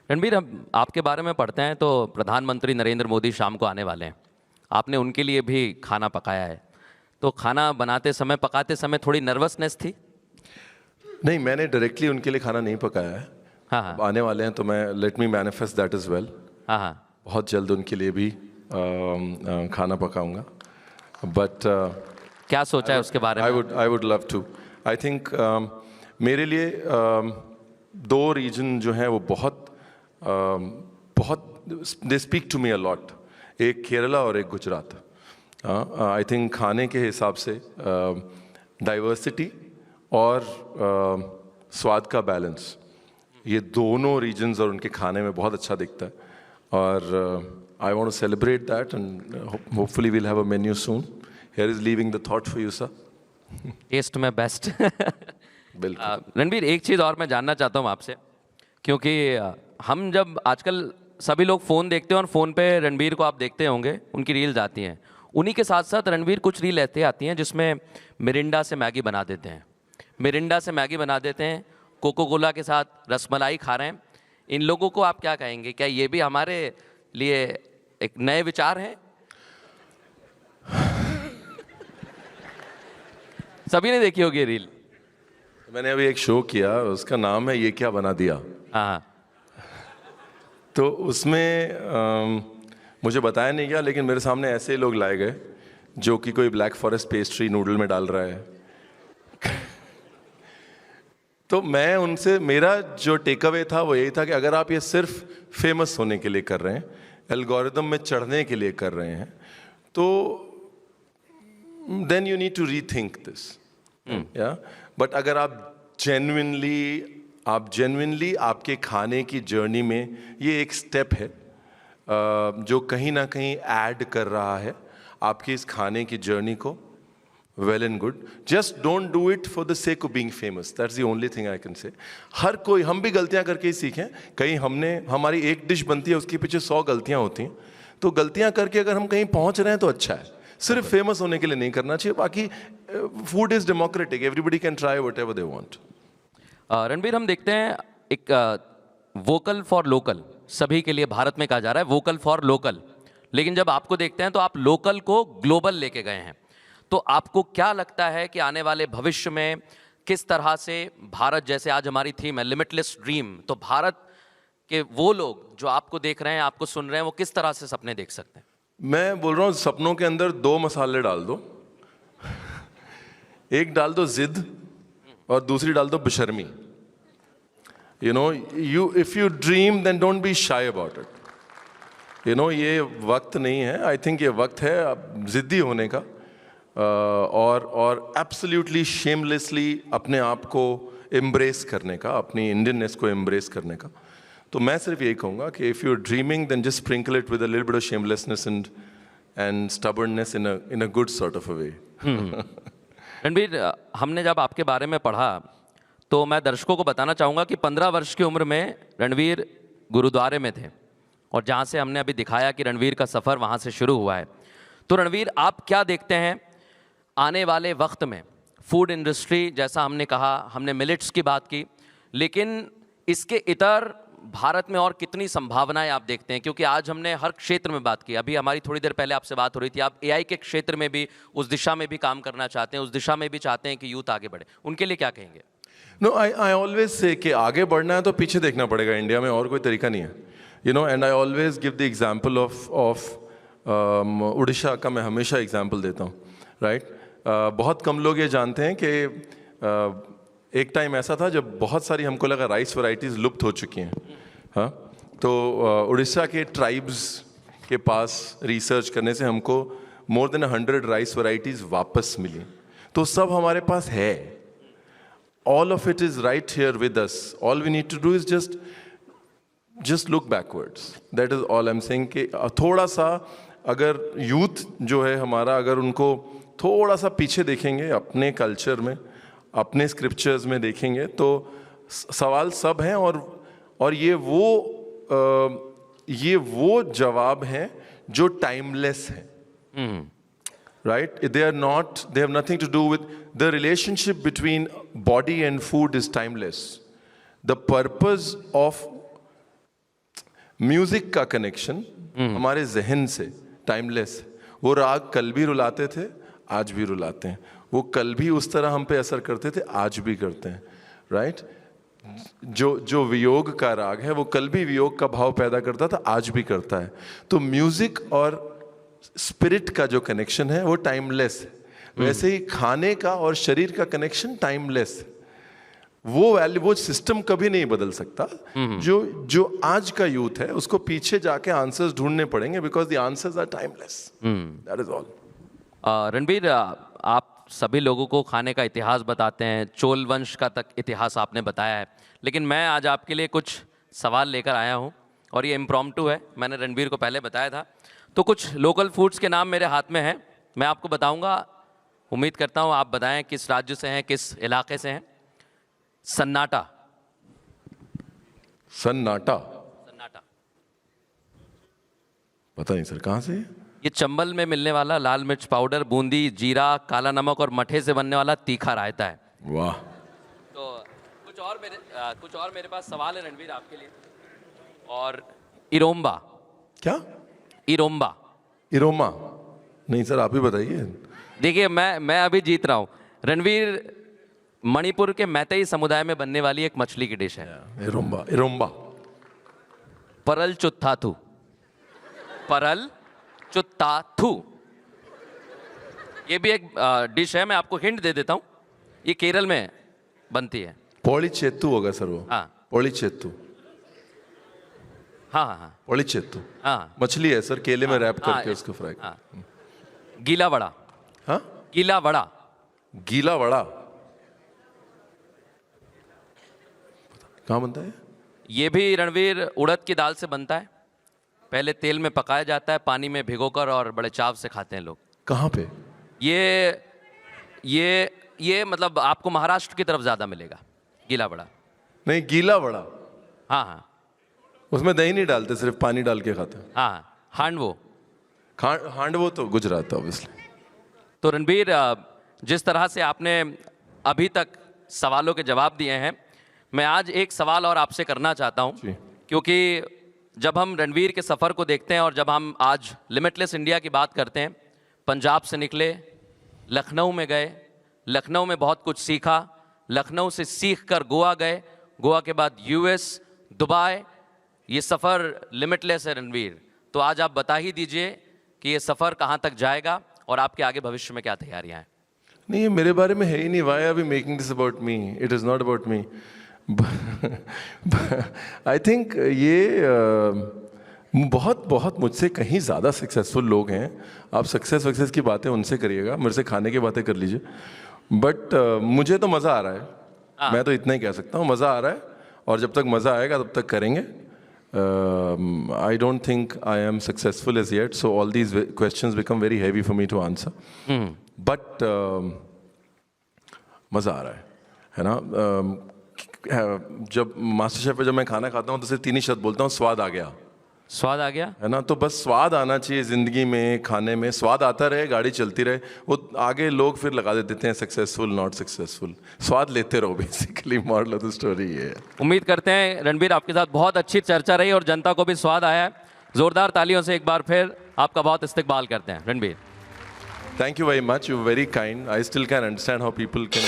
रणबीर, हम आपके बारे में पढ़ते हैं तो प्रधानमंत्री नरेंद्र मोदी शाम को आने वाले हैं। आपने उनके लिए भी खाना पकाया है, तो खाना बनाते समय, पकाते समय थोड़ी नर्वसनेस थी? नहीं, मैंने डायरेक्टली उनके लिए खाना नहीं पकाया है। हाँ अब हाँ आने वाले हैं तो मैं let me manifest that is well. हाँ हाँ। बहुत जल्द उनके लिए भी खाना पकाऊंगा। बट क्या सोचा है उसके बारे में? I would love to. I think मेरे लिए दो रीजन जो हैं वो बहुत they speak to me a lot. एक केरला और एक गुजरात। आई थिंक खाने के हिसाब से डाइवर्सिटी और स्वाद का बैलेंस, ये दोनों रीजन्स और उनके खाने में बहुत अच्छा दिखता है। और I want to celebrate that and hopefully we'll have a menu soon. Here is leaving the thought for you sir. Taste में बेस्ट। बिल्कुल। रणबीर, एक चीज़ और मैं जानना चाहता हूँ आपसे, क्योंकि हम जब आजकल सभी लोग फ़ोन देखते हैं और फ़ोन पे रणबीर को आप देखते होंगे, उनकी रील्स आती हैं। उन्हीं के साथ साथ रणबीर कुछ रील ऐसे आती हैं जिसमें मिरिंडा से मैगी बना देते हैं, मिरिंडा से मैगी बना देते हैं, कोको कोला के साथ रसमलाई खा रहे हैं। इन लोगों को आप क्या कहेंगे? क्या ये भी हमारे लिए एक नए विचार हैं? सभी ने देखी होगी ये रील। मैंने अभी एक शो किया, उसका नाम है ये क्या बना दिया। हाँ। तो उसमें मुझे बताया नहीं गया, लेकिन मेरे सामने ऐसे लोग लाए गए जो कि कोई ब्लैक फॉरेस्ट पेस्ट्री नूडल में डाल रहा है। तो मैं उनसे, मेरा जो टेक अवे था वो यही था कि अगर आप ये सिर्फ फेमस होने के लिए कर रहे हैं, एल्गोरिदम में चढ़ने के लिए कर रहे हैं, तो then you need to rethink this. या बट अगर आप जेन्युइनली आपके खाने की जर्नी में ये एक स्टेप है जो कहीं ना कहीं ऐड कर रहा है आपकी इस खाने की जर्नी को, well and good. Just don't do it for the sake of being famous. That's the only thing I can say. हर कोई, हम भी गलतियां करके ही सीखें। कहीं हमारी एक डिश बनती है, उसके पीछे 100 गलतियां होती हैं। तो गलतियां करके अगर हम कहीं पहुंच रहे हैं तो अच्छा है। सिर्फ फेमस होने के लिए नहीं करना चाहिए। बाकी food is democratic, everybody can try whatever they want. Ranbir, हम देखते हैं एक वोकल फॉर लोकल सभी के लिए भारत में कहा जा रहा है, वोकल फॉर लोकल। लेकिन जब आपको देखते हैं तो आप लोकल को ग्लोबल लेके गए हैं। तो आपको क्या लगता है कि आने वाले भविष्य में किस तरह से भारत, जैसे आज हमारी थीम है लिमिटलेस ड्रीम, तो भारत के वो लोग जो आपको देख रहे हैं, आपको सुन रहे हैं, वो किस तरह से सपने देख सकते हैं? मैं बोल रहा हूँ, सपनों के अंदर 2 मसाले डाल दो। एक डाल दो जिद और दूसरी डाल दो बेशर्मी। You know, if you dream then don't be shy about it. You know, ये वक्त नहीं है, आई थिंक ये वक्त है जिद्दी होने का और एब्सोल्युटली शेमलेसली अपने आप को एम्ब्रेस करने का, अपनी इंडियननेस को एम्ब्रेस करने का। तो मैं सिर्फ यही कहूँगा कि if you are dreaming then just sprinkle it with a little bit of shamelessness and stubbornness in a good sort of a way. Ranbir, हमने जब आपके बारे में पढ़ा तो मैं दर्शकों को बताना चाहूँगा कि 15 वर्ष की उम्र में रणबीर गुरुद्वारे में थे, और जहाँ से हमने अभी दिखाया कि रणबीर का सफ़र वहाँ से शुरू हुआ है। तो रणबीर, आप क्या देखते हैं आने वाले वक्त में फूड इंडस्ट्री? जैसा हमने कहा, हमने मिलेट्स की बात की, लेकिन इसके इतर भारत में और कितनी संभावनाएं आप देखते हैं? क्योंकि आज हमने हर क्षेत्र में बात की, अभी हमारी थोड़ी देर पहले आपसे बात हो रही थी, आप एआई के क्षेत्र में भी, उस दिशा में भी काम करना चाहते हैं, उस दिशा में भी चाहते हैं कि यूथ आगे बढ़े। उनके लिए क्या कहेंगे? नो, आई ऑलवेज से कि आगे बढ़ना है तो पीछे देखना पड़ेगा इंडिया में, और कोई तरीका नहीं है। You know, and I always give the example of Orissa का मैं हमेशा एग्जाम्पल देता हूँ, राइट? बहुत कम लोग ये जानते हैं कि एक टाइम ऐसा था जब बहुत सारी, हमको लगा, राइस वैरायटीज़ लुप्त हो चुकी हैं। हाँ, तो उड़ीसा के ट्राइब्स के पास रिसर्च करने से हमको मोर देन 100 राइस वैरायटीज़ वापस मिली। तो सब हमारे पास है, all of it is right here with us. All we need to do is just look backwards. That is all I am saying. कि थोड़ा सा अगर यूथ जो है हमारा, अगर उनको थोड़ा सा पीछे देखेंगे अपने कल्चर में, अपने स्क्रिप्चर्स में देखेंगे, तो सवाल सब हैं, और ये वो जवाब हैं जो टाइमलेस हैं, right? They have nothing to do with the relationship between body and food is timeless. The purpose of music का कनेक्शन हमारे जहन से टाइमलेस है। वो राग कल भी रुलाते थे, आज भी रुलाते हैं। वो कल भी उस तरह हम पे असर करते थे, आज भी करते हैं, राइट? जो वियोग का राग है वो कल भी वियोग का भाव पैदा करता था, आज भी करता है। तो म्यूजिक और स्पिरिट का जो कनेक्शन है वो टाइमलेस है। वैसे ही खाने का और शरीर का कनेक्शन टाइमलेस है। वो वैल्यू, वो सिस्टम कभी नहीं बदल सकता। जो आज का यूथ है उसको पीछे जाके आंसर्स ढूंढने पड़ेंगे, because the answers are timeless. That is all. Ranbir, आप सभी लोगों को खाने का इतिहास बताते हैं, चोल वंश का तक इतिहास आपने बताया है, लेकिन मैं आज आपके लिए कुछ सवाल लेकर आया हूं और ये इम्प्रॉम्प्टू है। मैंने रणबीर को पहले बताया था। तो कुछ लोकल फूड्स के नाम मेरे हाथ में हैं, मैं आपको बताऊंगा। उम्मीद करता हूं आप बताएं किस राज्य से हैं, किस इलाके से हैं। सन्नाटा। सन्नाटा? सन्नाटा पता नहीं सर, कहाँ से है? ये चंबल में मिलने वाला लाल मिर्च पाउडर, बूंदी, जीरा, काला नमक और मठे से बनने वाला तीखा रायता है। वाह। तो कुछ और मेरे पास सवाल है रणबीर आपके लिए। और इरोम्बा। क्या? इरोम्बा। इरोमा? नहीं सर, आप ही बताइए। देखिए, मैं अभी जीत रहा हूँ। रणवीर, मणिपुर के मैतेई समुदाय में बनने वाली एक मछली की डिश है। इरोम्बा। इरोम्बा। परल चुत्थाथू। परल चुत्थाथू, ये भी एक डिश है। मैं आपको हिंट दे देता हूँ, ये केरल में बनती है। पोलिचेत्तू होगा सर वो। हाँ पोलिचेत्तू। हाँ हाँ हाँ पोलिचेत्तू हाँ मछली है सर, केले में रैप हाँ, करके उसको फ्राई। हाँ। गीला वड़ा। हाँ? गीला वड़ा। गीला वड़ा कहाँ बनता है? ये भी रणवीर उड़द की दाल से बनता है। पहले तेल में पकाया जाता है, पानी में भिगोकर, और बड़े चाव से खाते हैं लोग। कहाँ पे? ये मतलब आपको महाराष्ट्र की तरफ ज़्यादा मिलेगा गीला वड़ा। नहीं, गीला वड़ा। हाँ हाँ उसमें दही नहीं डालते, सिर्फ पानी डाल के खाते हैं। हाँ। हांडवो। हांडवो तो गुजरात है ऑब्वियसली। तो रणबीर, जिस तरह से आपने अभी तक सवालों के जवाब दिए हैं, मैं आज एक सवाल और आपसे करना चाहता हूं। जी। क्योंकि जब हम रणबीर के सफ़र को देखते हैं और जब हम आज लिमिटलेस इंडिया की बात करते हैं, पंजाब से निकले, लखनऊ में गए, लखनऊ में बहुत कुछ सीखा, लखनऊ से सीख कर गोवा गए, गोवा के बाद यूएस, दुबई। ये सफ़र लिमिटलेस है रणबीर। तो आज आप बता ही दीजिए कि ये सफ़र कहाँ तक जाएगा और आपके आगे भविष्य में क्या तैयारियां हैं। नहीं, ये मेरे बारे में है ही नहीं। Why are we making this about me? It is not about me. I think ये बहुत बहुत मुझसे कहीं ज़्यादा सक्सेसफुल लोग हैं। आप सक्सेस की बातें उनसे करिएगा, मेरे से खाने की बातें कर लीजिए। बट मुझे तो मज़ा आ रहा है। मैं तो इतना ही कह सकता हूँ, मज़ा आ रहा है। और जब तक मज़ा आएगा तब तक करेंगे। I don't think I am successful as yet, so all these questions become very heavy for me to answer. But मज़ा आ रहा है ना? जब मास्टर शेफ पे जब मैं खाना खाता हूँ तो सिर्फ 3 ही शब्द बोलता हूँ, स्वाद आ गया। स्वाद आ गया, है ना? तो बस स्वाद आना चाहिए ज़िंदगी में, खाने में स्वाद आता रहे, गाड़ी चलती रहे। वो आगे लोग फिर लगा देते हैं सक्सेसफुल, नॉट सक्सेसफुल। स्वाद लेते रहो, basically moral of the story ये है। उम्मीद करते हैं रणबीर आपके साथ बहुत अच्छी चर्चा रही और जनता को भी स्वाद आया है। जोरदार तालियों से एक बार फिर आपका बहुत इस्तकबाल करते हैं Ranbir. Thank you very much. You're very kind. I still can understand how people can